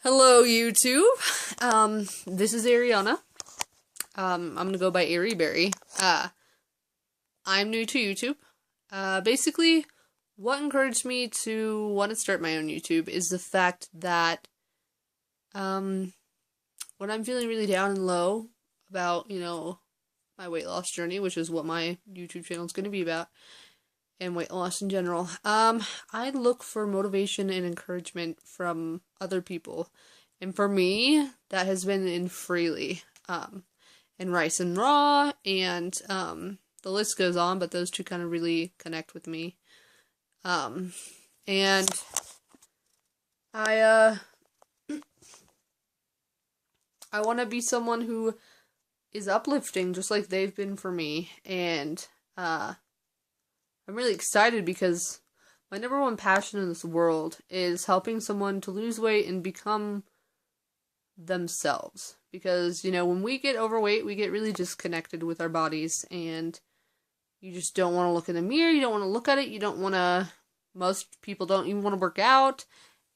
Hello, YouTube. This is Ariana. I'm gonna go by Berry. I'm new to YouTube. Basically, what encouraged me to want to start my own YouTube is the fact that, when I'm feeling really down and low about, my weight loss journey, which is what my YouTube channel is going to be about, and weight loss in general, I look for motivation and encouragement from other people. And for me, that has been in Freely, and Rice and Raw, and, the list goes on, but those two kind of really connect with me. And I want to be someone who is uplifting, just like they've been for me, and, I'm really excited because my number one passion in this world is helping someone to lose weight and become themselves. Because, when we get overweight, we get really disconnected with our bodies, and you just don't want to look in the mirror, you don't want to look at it, most people don't even want to work out,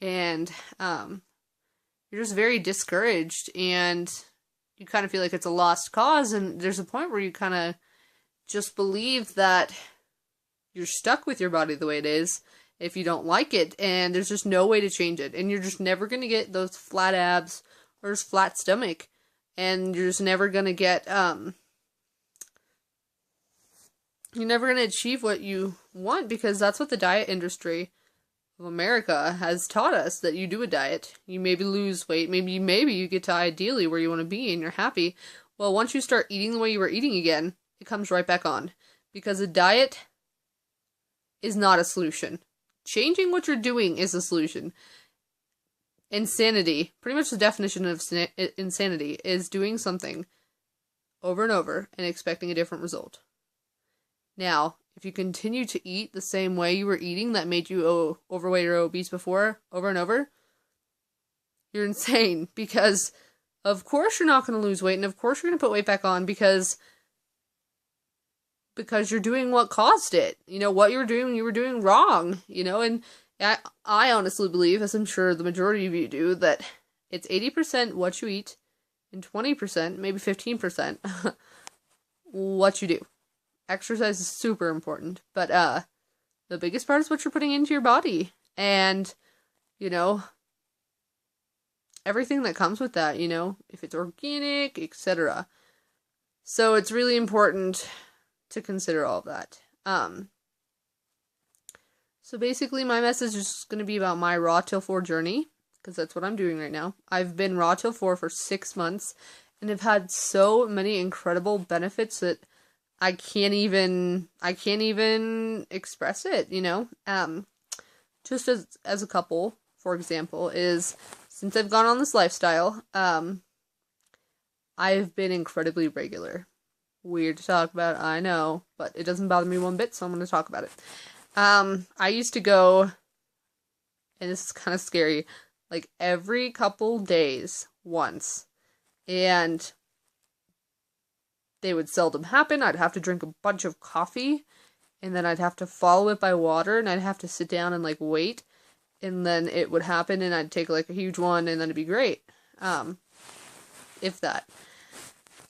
and, you're just very discouraged, and you kind of feel like it's a lost cause, and there's a point where you kind of just believe that you're stuck with your body the way it is if you don't like it, and there's just no way to change it, and you're just never going to get those flat abs or this flat stomach, and you're just never going to get, you're never going to achieve what you want, because that's what the diet industry of America has taught us, that you do a diet, you maybe lose weight, maybe you get to ideally where you want to be and you're happy. Well, once you start eating the way you were eating again, it comes right back on, because a diet is not a solution. Changing what you're doing is a solution. Insanity, pretty much the definition of insanity, is doing something over and over and expecting a different result. Now, if you continue to eat the same way you were eating that made you overweight or obese before, over and over, you're insane, because of course you're not going to lose weight, and of course you're going to put weight back on, because you're doing what caused it. What you were doing wrong, and I honestly believe, as I'm sure the majority of you do, that it's 80% what you eat, and 20%, maybe 15%, what you do. Exercise is super important, but, the biggest part is what you're putting into your body, and, everything that comes with that, if it's organic, etc. So it's really important to consider all of that. So basically my message is going to be about my Raw Till 4 journey, because that's what I'm doing right now. I've been Raw Till 4 for 6 months, and have had so many incredible benefits that I can't even express it, just as a couple, for example, is, since I've gone on this lifestyle, I've been incredibly regular. Weird to talk about, I know, but it doesn't bother me one bit, so I'm going to talk about it. I used to go, and this is kind of scary, like every couple days once, and they would seldom happen. I'd have to drink a bunch of coffee, and then I'd have to follow it by water, and I'd have to sit down and wait, and then it would happen, and I'd take a huge one, and then it'd be great, if that.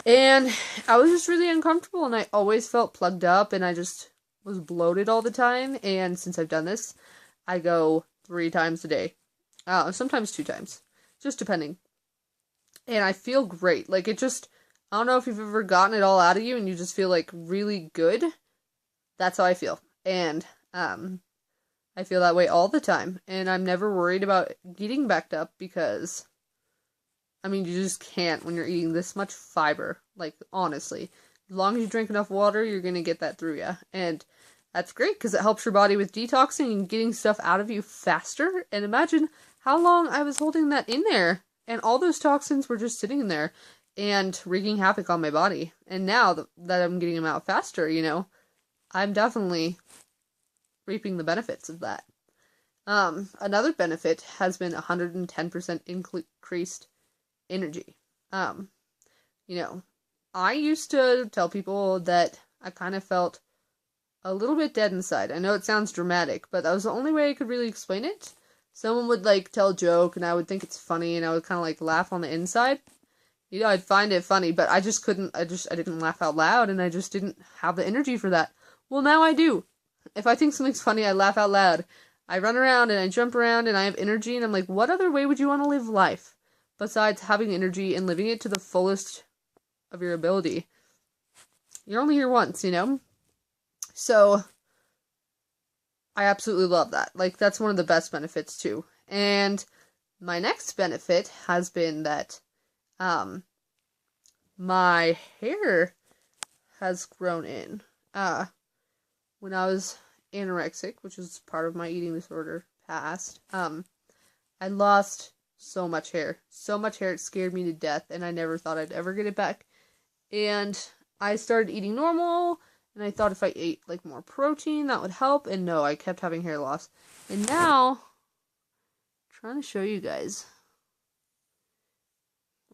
And I was just really uncomfortable, and I always felt plugged up, and I just was bloated all the time. And since I've done this, I go 3 times a day. Sometimes 2 times. Just depending. And I feel great. I don't know if you've ever gotten it all out of you, and you just feel, really good. That's how I feel. And, I feel that way all the time. And I'm never worried about getting backed up, because you just can't when you're eating this much fiber. Honestly. As long as you drink enough water, you're gonna get that through you. And that's great, because it helps your body with detoxing and getting stuff out of you faster. And imagine how long I was holding that in there. And all those toxins were just sitting in there and wreaking havoc on my body. And now that I'm getting them out faster, I'm definitely reaping the benefits of that. Another benefit has been 110% increased energy. I used to tell people that I kind of felt a little bit dead inside. I know it sounds dramatic, but that was the only way I could really explain it. someone would, like, tell a joke, and I would think it's funny, and I would kind of, like, laugh on the inside. You know, I'd find it funny, but I just couldn't, I didn't laugh out loud, and I just didn't have the energy for that. Well, now I do. If I think something's funny, I laugh out loud. I run around, and I jump around, and I have energy, and I'm like, what other way would you want to live life besides having energy and living it to the fullest of your ability? You're only here once, you know? So, I absolutely love that. Like, that's one of the best benefits, too. And my next benefit has been that, my hair has grown in. When I was anorexic, which is part of my eating disorder past, I lost so much hair. So much hair, it scared me to death, and I never thought I'd ever get it back. And I started eating normal, and I thought if I ate, like, more protein, that would help, and no, I kept having hair loss. And now, I'm trying to show you guys.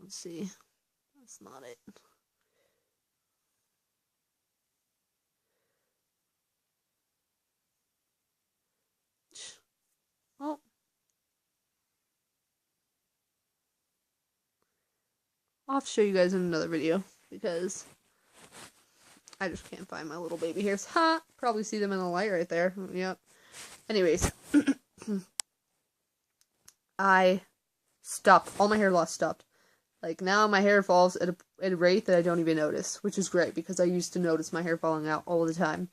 Let's see. That's not it. Oh. I'll have to show you guys in another video, because I just can't find my little baby hairs. Ha! Probably see them in the light right there. Yep. Anyways. I stopped. All my hair loss stopped. Like, now my hair falls at a rate that I don't even notice, which is great, because I used to notice my hair falling out all the time.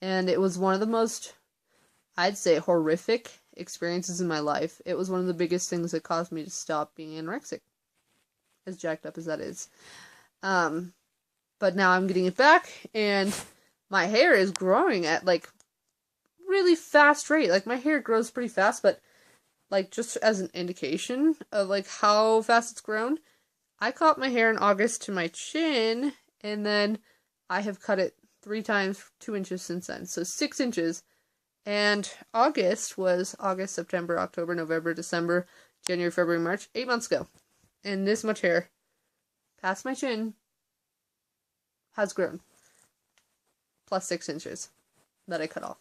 And it was one of the most, I'd say, horrific experiences in my life. It was one of the biggest things that caused me to stop being anorexic, as jacked up as that is. But now I'm getting it back, and my hair is growing at, like, really fast rate. Like, my hair grows pretty fast, but, like, just as an indication of, like, how fast it's grown, I cut my hair in August to my chin, and then I have cut it 3 times, 2 inches since then. So 6 inches. And August was August, September, October, November, December, January, February, March, 8 months ago. And this much hair, past my chin, has grown. Plus 6 inches that I cut off.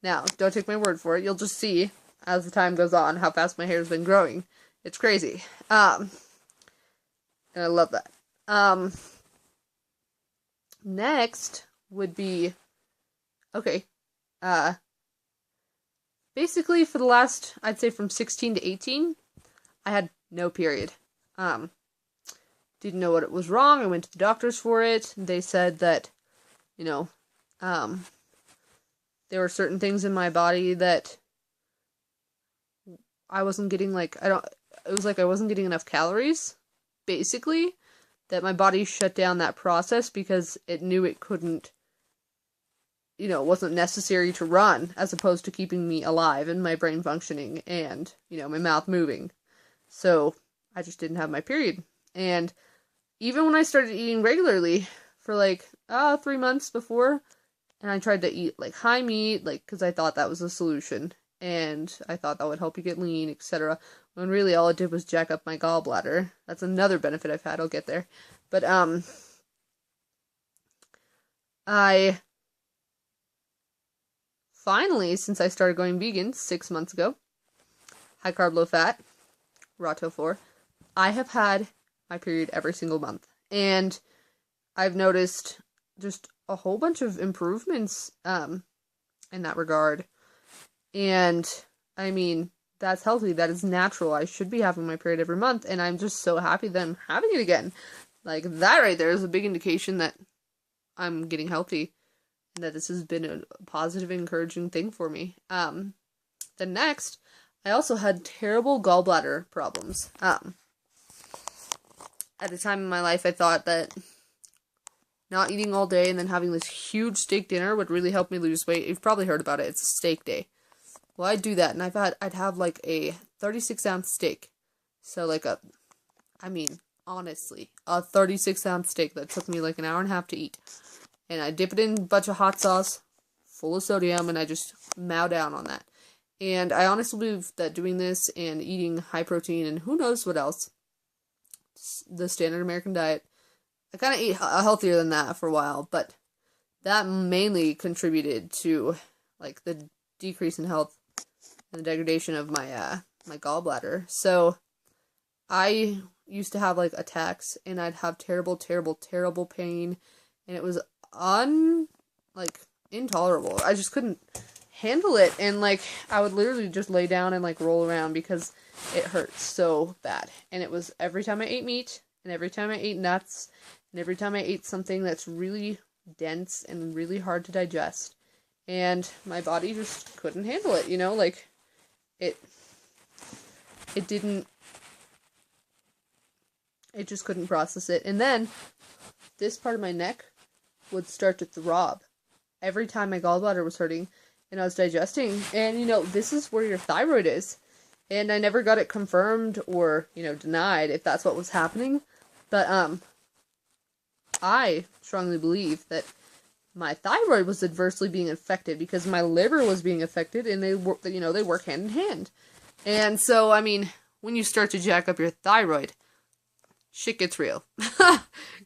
Now, don't take my word for it. You'll just see, as the time goes on, how fast my hair has been growing. It's crazy. And I love that. Next would be, okay, basically for the last, I'd say from 16 to 18, I had no period. Didn't know what it was wrong. I went to the doctors for it. They said that, you know, there were certain things in my body that I wasn't getting, like, it was like I wasn't getting enough calories, basically, that my body shut down that process because it knew it couldn't, you know, it wasn't necessary to run, as opposed to keeping me alive and my brain functioning and, you know, my mouth moving. So, I just didn't have my period. And even when I started eating regularly for, like, 3 months before, and I tried to eat, like, high meat, like, because I thought that was a solution, and I thought that would help you get lean, etc., when really all it did was jack up my gallbladder. That's another benefit I've had. I'll get there. But, I finally, since I started going vegan 6 months ago, high carb, low fat, raw tofu, I have had my period every single month. And I've noticed just a whole bunch of improvements, in that regard. And, I mean, that's healthy. That is natural. I should be having my period every month, and I'm just so happy that I'm having it again. Like, that right there is a big indication that I'm getting healthy, and that this has been a positive, encouraging thing for me. Then next, I also had terrible gallbladder problems. At a time in my life, I thought that not eating all day and then having this huge steak dinner would really help me lose weight. You've probably heard about it. It's a steak day. Well, I'd do that, and I'd have, like, a 36-ounce steak. So, like, honestly, a 36-ounce steak that took me, like, an hour and a half to eat. And I dip it in a bunch of hot sauce, full of sodium, and I just mow down on that. And I honestly believe that doing this and eating high protein and who knows what else, the standard American diet, I kind of ate healthier than that for a while, but that mainly contributed to, like, the decrease in health and the degradation of my my gallbladder. So I used to have like attacks, and I'd have terrible, terrible, terrible pain, and it was intolerable. I just couldn't handle it, and like I would literally just lay down and like roll around because it hurt so bad. And it was every time I ate meat, and every time I ate nuts, and every time I ate something that's really dense and really hard to digest, and my body just couldn't handle it, you know, like it just couldn't process it. And then this part of my neck would start to throb every time my gallbladder was hurting and I was digesting. And, you know, this is where your thyroid is. And I never got it confirmed or, you know, denied if that's what was happening. But, I strongly believe that my thyroid was adversely being affected because my liver was being affected, and they work hand in hand. And so, I mean, when you start to jack up your thyroid, shit gets real.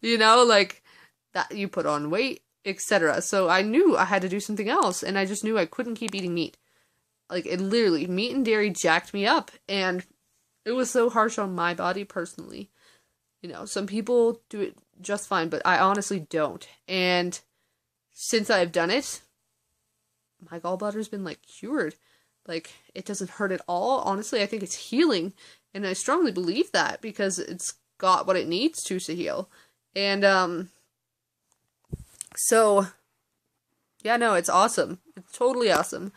You know, like, that you put on weight, etc. So I knew I had to do something else, and I just knew I couldn't keep eating meat. Like, it literally, meat and dairy jacked me up, and it was so harsh on my body personally. You know, some people do it just fine, but I honestly don't. And since I've done it, my gallbladder's been, like, cured. Like, it doesn't hurt at all. Honestly, I think it's healing, and I strongly believe that because it's got what it needs to heal. And, so, yeah, no, it's awesome. It's totally awesome.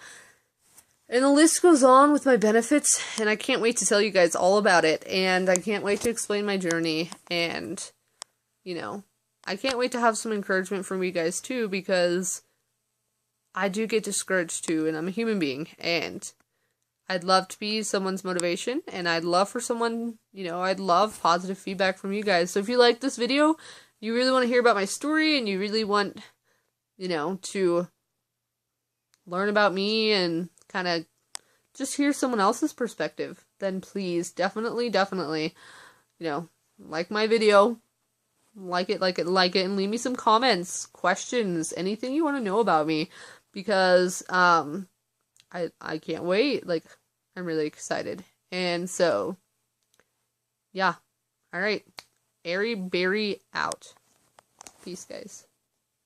And the list goes on with my benefits, and I can't wait to tell you guys all about it, and I can't wait to explain my journey, and, you know, I can't wait to have some encouragement from you guys, too, because I do get discouraged, too, and I'm a human being, and I'd love to be someone's motivation, and I'd love for someone, you know, I'd love positive feedback from you guys. So if you like this video, you really want to hear about my story, and you really want, you know, to learn about me and kind of just hear someone else's perspective, then please, definitely, you know, like my video, like it, and leave me some comments, questions, anything you want to know about me, because, I can't wait, like, I'm really excited, and so, yeah, alright, Airy Berry out. Peace, guys.